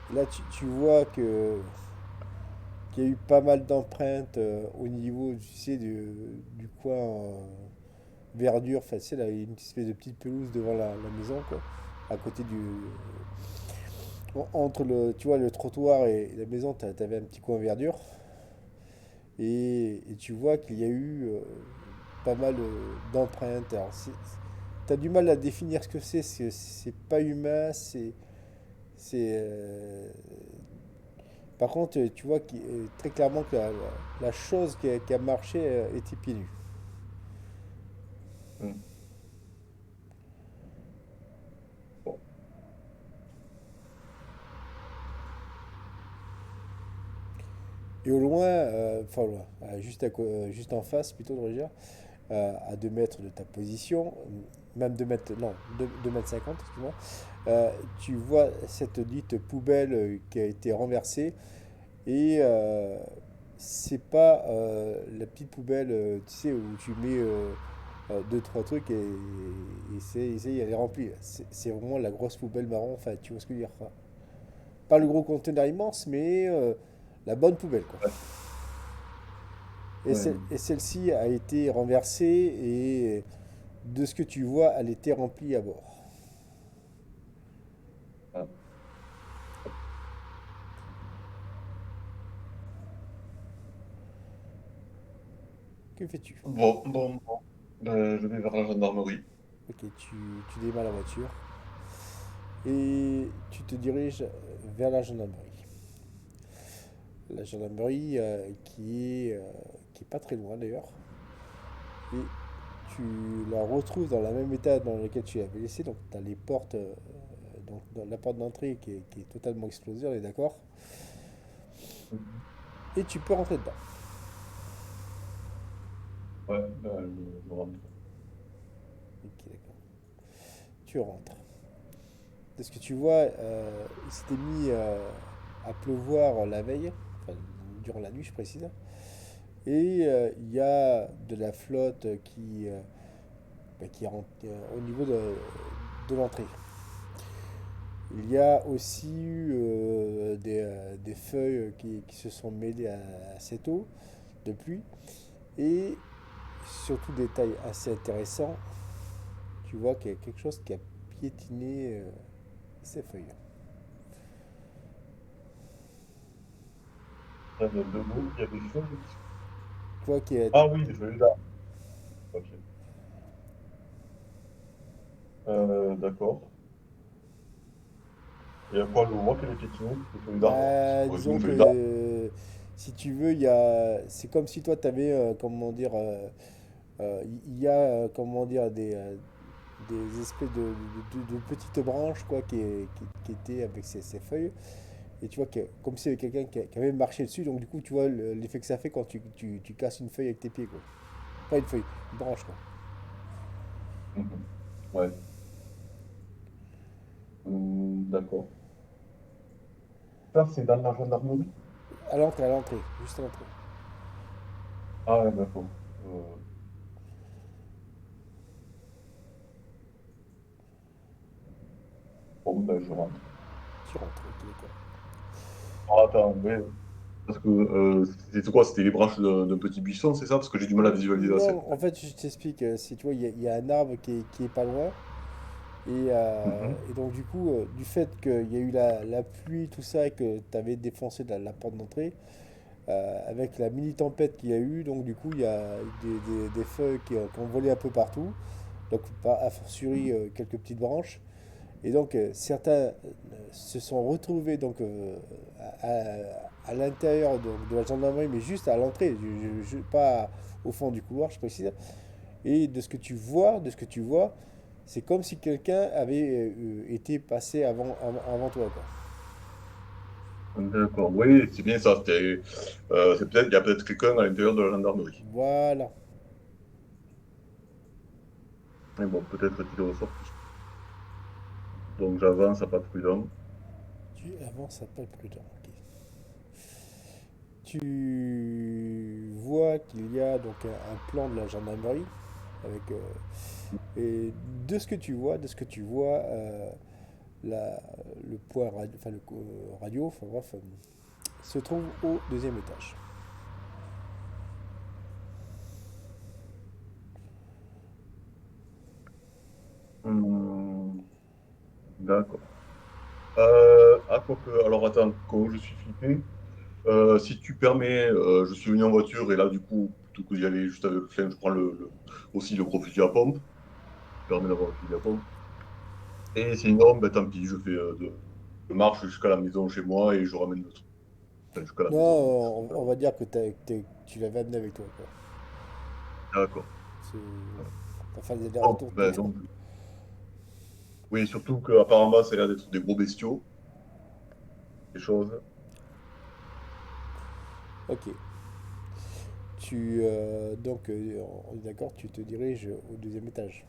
là, tu vois qu'il y a eu pas mal d'empreintes au niveau, tu sais, du coin verdure. Enfin, tu sais, là, il y a une espèce de petite pelouse devant la maison, quoi, à côté entre tu vois, le trottoir et la maison, t'avais un petit coin verdure. Et tu vois qu'il y a eu pas mal d'empreintes. Alors, t'as du mal à définir ce que c'est pas humain, c'est, par contre, tu vois très clairement que la chose qui a marché était pieds nus. Hmm. Bon. Et au loin, enfin au loin, juste en face, plutôt, devrais-je dire, à 2 mètres de ta position, même 2 mètres, non, 2 mètres 50, excuse-moi, tu vois cette dite poubelle qui a été renversée. Et c'est pas la petite poubelle, tu sais, où tu mets deux, trois trucs et elle est remplie. C'est vraiment la grosse poubelle marron, enfin, tu vois ce que je veux dire, quoi. Pas le gros conteneur immense, mais la bonne poubelle, quoi. Ouais. Ouais. Et celle-ci a été renversée et de ce que tu vois, elle était remplie à bord. Ah. Que fais-tu? Bon, bon, bon. Ben, je vais vers la gendarmerie. Ok, tu démarres la voiture et tu te diriges vers la gendarmerie. La gendarmerie qui est pas très loin d'ailleurs. Et tu la retrouves dans le même état dans lequel tu l'avais laissée. Donc tu as les portes, donc dans la porte d'entrée qui est totalement explosée, on est d'accord? Mhm. Et tu peux rentrer dedans. Ouais, je rentre. Ok, d'accord. Tu rentres. De ce que tu vois, il s'était mis à pleuvoir la veille, enfin, durant la nuit, je précise. Et il y a de la flotte qui rentre au niveau de l'entrée. Il y a aussi eu des feuilles qui se sont mêlées à cette eau de pluie. Et surtout, détail assez intéressant, tu vois qu'il y a quelque chose qui a piétiné ces feuilles. De l'eau, il y a des feuilles qui sont... Tu vois qu'il y a Ah oui, des feuilles d'arbre. Ok. D'accord. Et à quoi je vois qu'elle est piétinée, des feuilles d'arbre? Ça bah, pourrait être disons une que feuille d'arbre. si tu veux, c'est comme si toi tu avais, comment dire, il y a, comment dire, des espèces de petites branches quoi, qui étaient avec ces feuilles. Et tu vois, que, comme si quelqu'un qui avait marché dessus, donc du coup, tu vois l'effet que ça fait quand tu casses une feuille avec tes pieds, quoi. Pas une feuille, une branche, quoi. Mhm. Ouais. D'accord. Ça, c'est dans la gendarmerie? À l'entrée, juste à l'entrée. Ah ouais, d'accord. Euh, bon, ben, je rentre. Tu rentres, ok, d'accord. Ah, attends, ouais. Parce que c'était quoi? C'était les branches d'un petit buisson, c'est ça? Parce que j'ai du mal à visualiser la scène. Non, en fait, je t'explique. Tu vois, il y a un arbre qui est pas loin. Mhm. Et donc, du coup, du fait qu'il y a eu la pluie, tout ça, et que tu avais défoncé la porte d'entrée, avec la mini tempête qu'il y a eu, donc du coup, il y a des feuilles qui ont volé un peu partout. Donc, a fortiori, quelques petites branches. Et donc, certains se sont retrouvés donc, à l'intérieur de la gendarmerie, mais juste à l'entrée, pas au fond du couloir, je précise. Et de ce que tu vois, c'est comme si quelqu'un avait été passé avant toi, quoi. D'accord. Oui, c'est bien ça. C'est peut-être, il y a peut-être quelqu'un à l'intérieur de la gendarmerie. Voilà. Mais bon, peut-être qu'il ressort tout seul. Donc j'avance à pas de prudent. Tu avances à pas de prudent. Ok. Tu vois qu'il y a donc un plan de la gendarmerie avec et de ce que tu vois, la, le point radio, enfin radio, enfin bref, se trouve au deuxième étage. Hmm, d'accord. Quoique, alors attends, comme je suis flippé, si tu permets, je suis venu en voiture et là, du coup, plutôt que d'y aller juste avec le flingue, je prends aussi le gros fusil à pompe, qui permet d'avoir le fusil à pompe. Et sinon, ben, tant pis, je marche jusqu'à la maison chez moi et je ramène le truc. Enfin, jusqu'à la Non, maison. on va dire que tu l'avais amené avec toi, quoi. D'accord. C'est, t'as fait des Bon, allers-retours tous les ben, jours. donc, oui, surtout qu'apparemment, ça a l'air d'être des gros bestiaux, des choses. Ok. Donc, on est d'accord, tu te diriges au deuxième étage.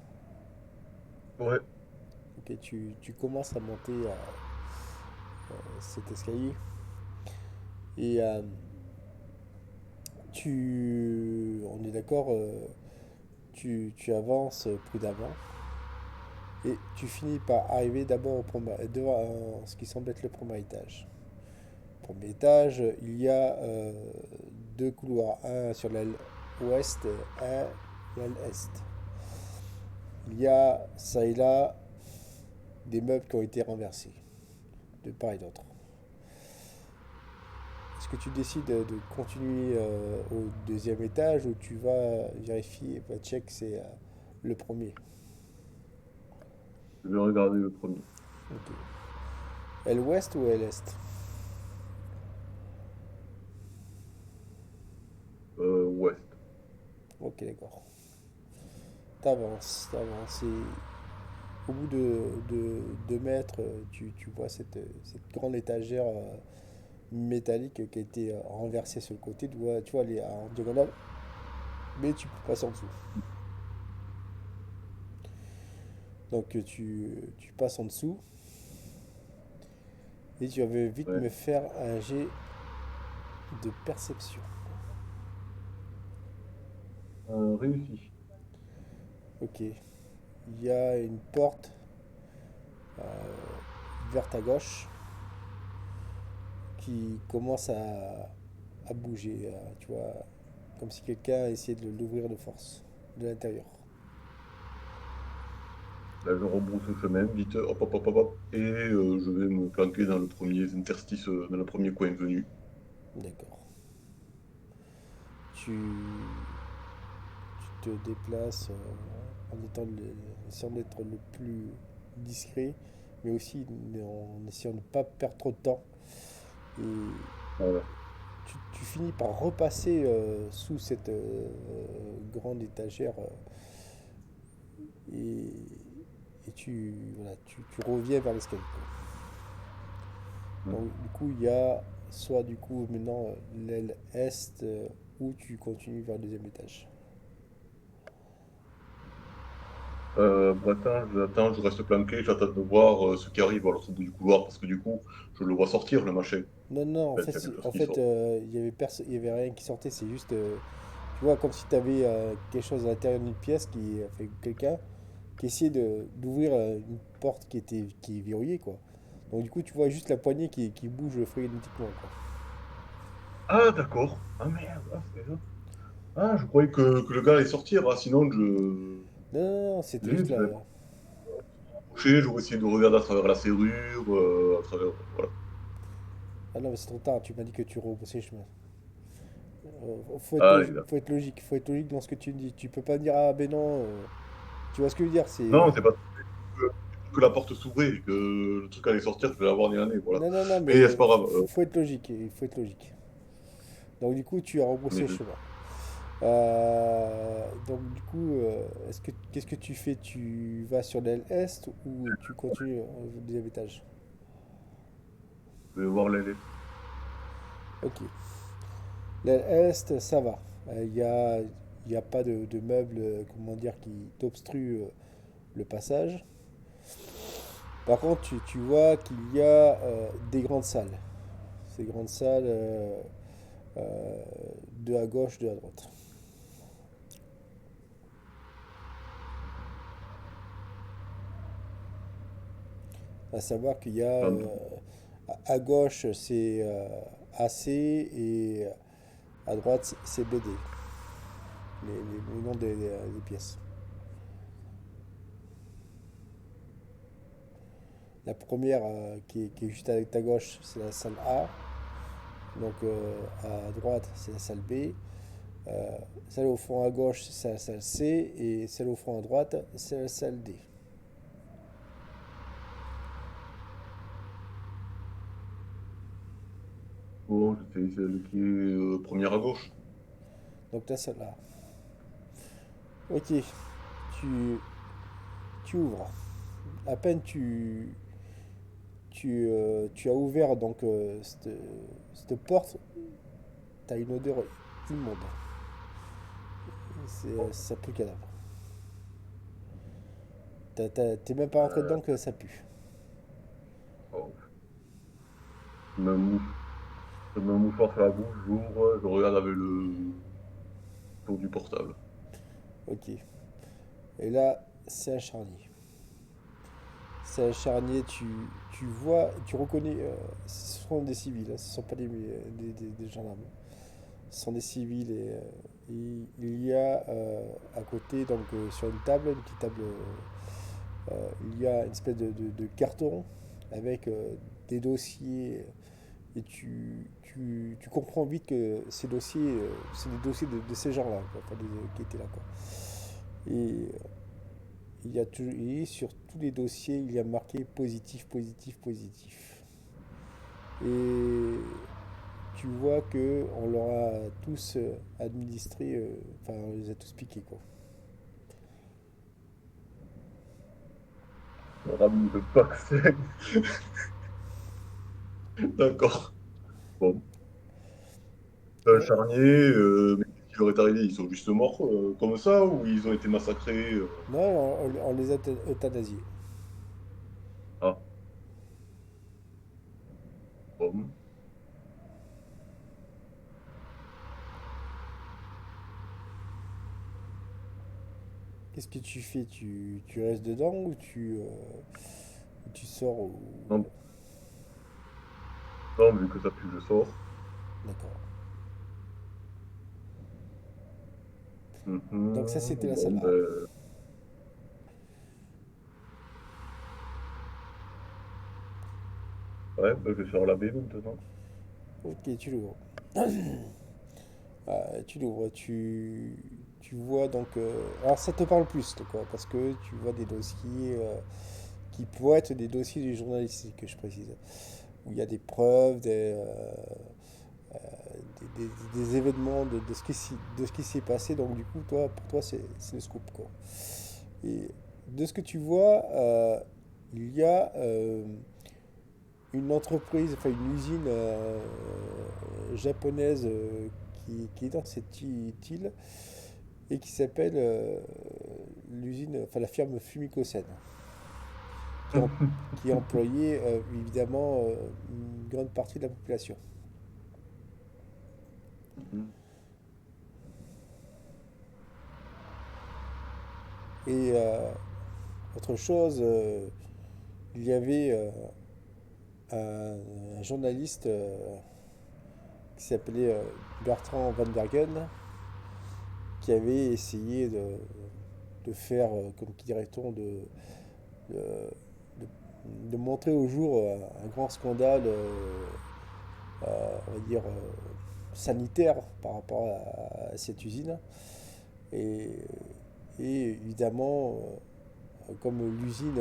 Ouais. Ok, tu commences à monter cet escalier et on est d'accord, tu avances prudemment et tu finis par arriver d'abord devant ce qui semble être le premier étage. Premier étage, il y a deux couloirs, un sur l'aile ouest et un l'aile est. Il y a ça et là des meubles qui ont été renversés de part et d'autre. Est-ce que tu décides de continuer au deuxième étage ou tu vas vérifier, va check c'est le premier? Je vais regarder le premier. Ok. Aile ouest ou aile est? Ouest. Ok, d'accord. t'avances. Et au bout de 2 mètres, tu vois cette grande étagère métallique qui a été renversée sur le côté. Tu vois, elle est en diagonale, mais tu peux passer en dessous. Donc tu passes en dessous et tu vas vite Ouais. me faire un jet de perception. Réussi. Ok. Il y a une porte vers ta gauche qui commence à bouger, tu vois, comme si quelqu'un a essayé de l'ouvrir de force, de l'intérieur. Là, je rebrousse chemin, vite, hop, hop, hop, hop, hop, et je vais me planquer dans le premier interstice, dans le premier coin venu. D'accord. Tu, tu te déplaces essayant d'être le plus discret, mais aussi en essayant de ne pas perdre trop de temps. Et Voilà. tu finis par repasser sous cette grande étagère et, et voilà, tu reviens vers l'escalier, quoi. Mm. Donc du coup, il y a soit du coup maintenant l'aile est où tu continues vers le deuxième étage. J'attends, je reste planqué, j'attends de voir ce qui arrive à l'autre bout du couloir, parce que du coup, je le vois sortir, le machin. Non, non, en Enfin, fait, il y a quelque chose en qui fait sort. il y avait rien qui sortait, c'est juste, tu vois, comme si tu avais quelque chose à l'intérieur d'une pièce fait quelqu'un qui essayait d'ouvrir une porte qui est verrouillée, quoi. Donc du coup, tu vois juste la poignée qui bouge frénétiquement, quoi. Ah, d'accord. Ah, merde, ah, c'était ça. Ah, je croyais que le gars allait sortir, ah, sinon Non, non, non, c'était juste limite, je là. vais m'approcher, je vais essayer de regarder à travers la serrure, à travers, voilà. Ah non, mais c'est trop tard, tu m'as dit que tu rebroussais chemin. Allez, là. Faut être logique dans ce que tu dis. Tu peux pas dire ah ben non. Tu vois ce que je veux dire, Non, c'est pas que la porte s'ouvrait et que le truc allait sortir, je vais l'avoir ni l'année, voilà. non, non, non, Mais mais c'est pas grave. faut être logique. Il faut être logique. Donc du coup, tu as Mais rebroussé chemin. Donc du coup, qu'est-ce que tu fais? Tu vas sur l'aile est ou tu continues au deuxième étage? je vais voir les. Ok. L'aile est, ça va. Il y a pas de meubles, comment dire, qui t'obstruent le passage. Par contre, tu vois qu'il y a des grandes salles. Ces grandes salles, euh, deux à gauche, deux à droite. À savoir qu'il y a à gauche c'est AC et à droite c'est BD, les noms des pièces. La première qui est juste avec ta gauche, c'est la salle A. Donc à droite, c'est la salle B. Euh, Celle au fond à gauche, c'est la salle C. Et celle au fond à droite, c'est la salle D. Bon, c'est celle qui est première à gauche. Donc ta salle A. Ok, tu, tu ouvres. À peine tu as ouvert donc cette porte, tu as une odeur immonde. Ça pue le cadavre. T'es même pas rentré Euh, dedans que ça pue. bon, je me mouche, je me mouchoir sur la bouche, j'ouvre, je regarde avec le tour du portable. Ok. Et là, c'est un charnier. C'est un charnier, tu vois, tu reconnais, ce sont des civils, hein, ce ne sont pas des gendarmes. Ce sont des civils et il y a à côté, donc sur une table, une petite table, il y a une espèce de carton avec des dossiers et tu comprends vite que ces dossiers, c'est des dossiers de ces gens-là, quoi, enfin, qui étaient là, quoi. Et et sur tous les dossiers, il y a marqué positif, positif, positif. Et tu vois que on leur a tous administré, enfin on les a tous piqués, quoi. Ramener le vaccin. D'accord. Bon. C'est un Ouais. charnier, mais qu'est-ce qui leur est arrivé? Ils sont juste morts comme ça ou ils ont été massacrés Non, on les a euthanasiés. Ah, bon. Qu'est-ce que tu fais? Tu restes dedans ou tu sors Non, non, vu que ça pue, je sors. D'accord. Donc ça, c'était Mhm. la salle Bon, A. ben, ouais, ben, je vais faire la baie maintenant. Ok, tu l'ouvres. Tu l'ouvres, tu vois donc... alors ça te parle plus, quoi, parce que tu vois des dossiers qui pourraient être des dossiers du journalistique, que je précise, où il y a des preuves, des événements de ce qui s'est passé. Donc du coup, toi, pour toi, c'est le scoop, quoi. Et de ce que tu vois, il y a une entreprise, enfin une usine japonaise qui est dans cette île et qui s'appelle l'usine, enfin la firme Fumikosen, qui, em- qui employait évidemment une grande partie de la population. Mhm. Et autre chose, il y avait un journaliste qui s'appelait Bertrand Van Bergen qui avait essayé de faire, comme qui dirait-on, de, de montrer au jour un grand scandale, on va dire, sanitaire par rapport à cette usine. Et, et évidemment, comme l'usine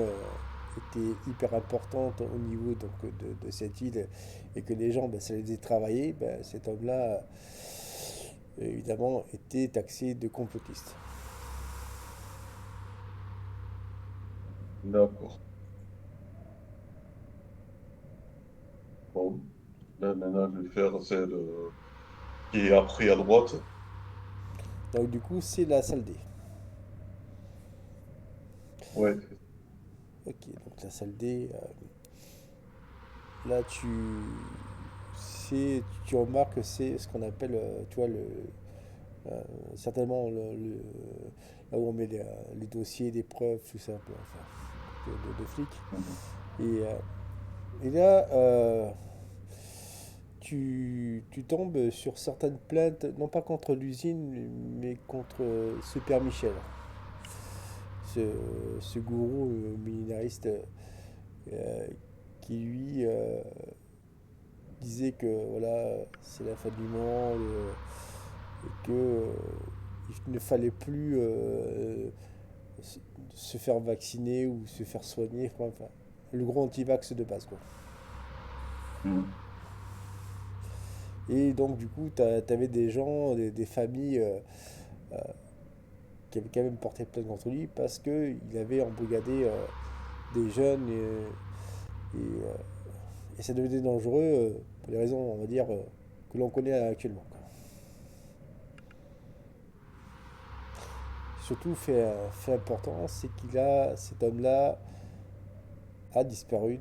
était hyper importante au niveau donc, de cette île et que les gens, ben, ça les faisait travailler, ben, cet homme-là, évidemment, était taxé de complotiste. D'accord. Bon. Là, maintenant, je vais faire celle qui est après à droite. Donc du coup, c'est la salle D. Ouais. Ok, donc la salle D, là tu remarques que c'est ce qu'on appelle, tu vois, euh, certainement là où on met les dossiers, les preuves, tout ça, bon, enfin, de flics. Mhm. Et là, tu tombes sur certaines plaintes, non pas contre l'usine, mais contre ce père Michel, ce, ce gourou millénariste euh, qui lui disait que voilà, c'est la fin du monde et que il ne fallait plus se se faire vacciner ou se faire soigner, enfin, le gros anti-vax de base, quoi. Mhm. Et donc, du coup, t'avais des gens, des familles qui avaient quand même porté plainte contre lui parce qu'il avait embrigadé des jeunes et ça devenait dangereux pour les raisons, on va dire, que l'on connaît actuellement, quoi. Surtout, fait important, c'est cet homme-là a disparu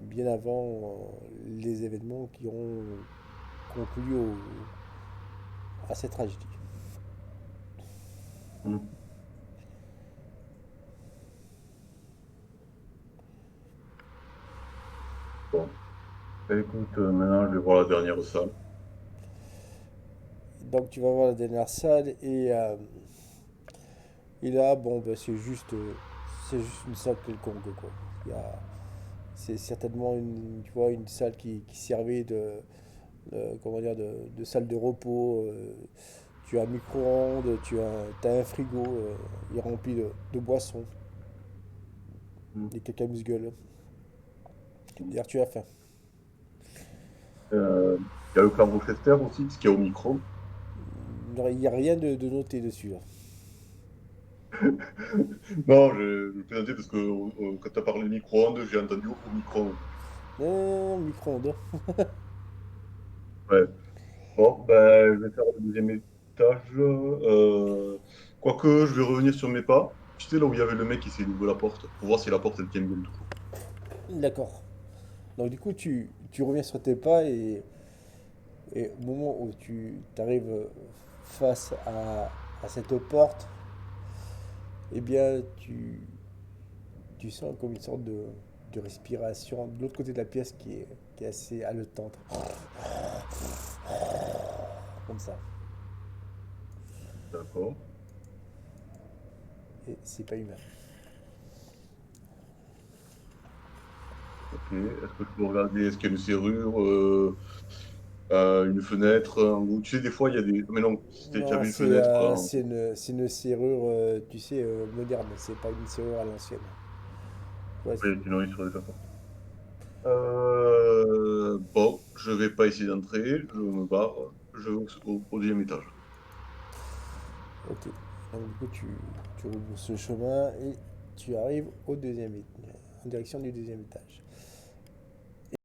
bien avant les événements qui ont conclu à cette tragédie. Mhm. Bon. Ben, écoute, maintenant, je vais voir la dernière salle. Donc tu vas voir la dernière salle et là, bon, ben, c'est juste une salle quelconque, quoi. C'est certainement tu vois, une salle qui servait comment dire, de salle de repos. Tu as un micro-ondes, t'as un frigo, il est rempli de boissons. Mhm. Et quelqu'un amuse-gueule. D'ailleurs, tu as faim. Il y a le plan Rochester aussi, ce qui est au micro. Il n'y a rien de noté dessus, là. Non, je plaisantais parce que quand tu as parlé micro-ondes, j'ai entendu au micro-ondes. Micro-ondes. Ouais. Bon, ben, je vais faire le deuxième étage. Quoique, je vais revenir sur mes pas. Tu sais, là où il y avait le mec qui s'est d'ouvrir la porte, pour voir si la porte elle tient bien tout. D'accord. Donc du coup, tu reviens sur tes pas et au moment où tu arrives face à cette porte, eh bien, tu sens comme une sorte de respiration de l'autre côté de la pièce qui est assez haletante. Comme ça. D'accord. Et c'est pas humain. Ok. Est-ce que je peux regarder, est-ce qu'il y a une serrure, une fenêtre, en gros. Tu sais, des fois, il y a des. Mais non, il y Non, avait une fenêtre. c'est une serrure, tu sais, moderne. C'est pas une serrure à l'ancienne. Ouais, Oui, sinon, il serait déjà sorti. Bon, je vais pas essayer d'entrer, je me barre, je vais au deuxième étage. ok. Donc du coup, tu rebrousses le chemin et tu arrives au deuxième, en direction du deuxième étage.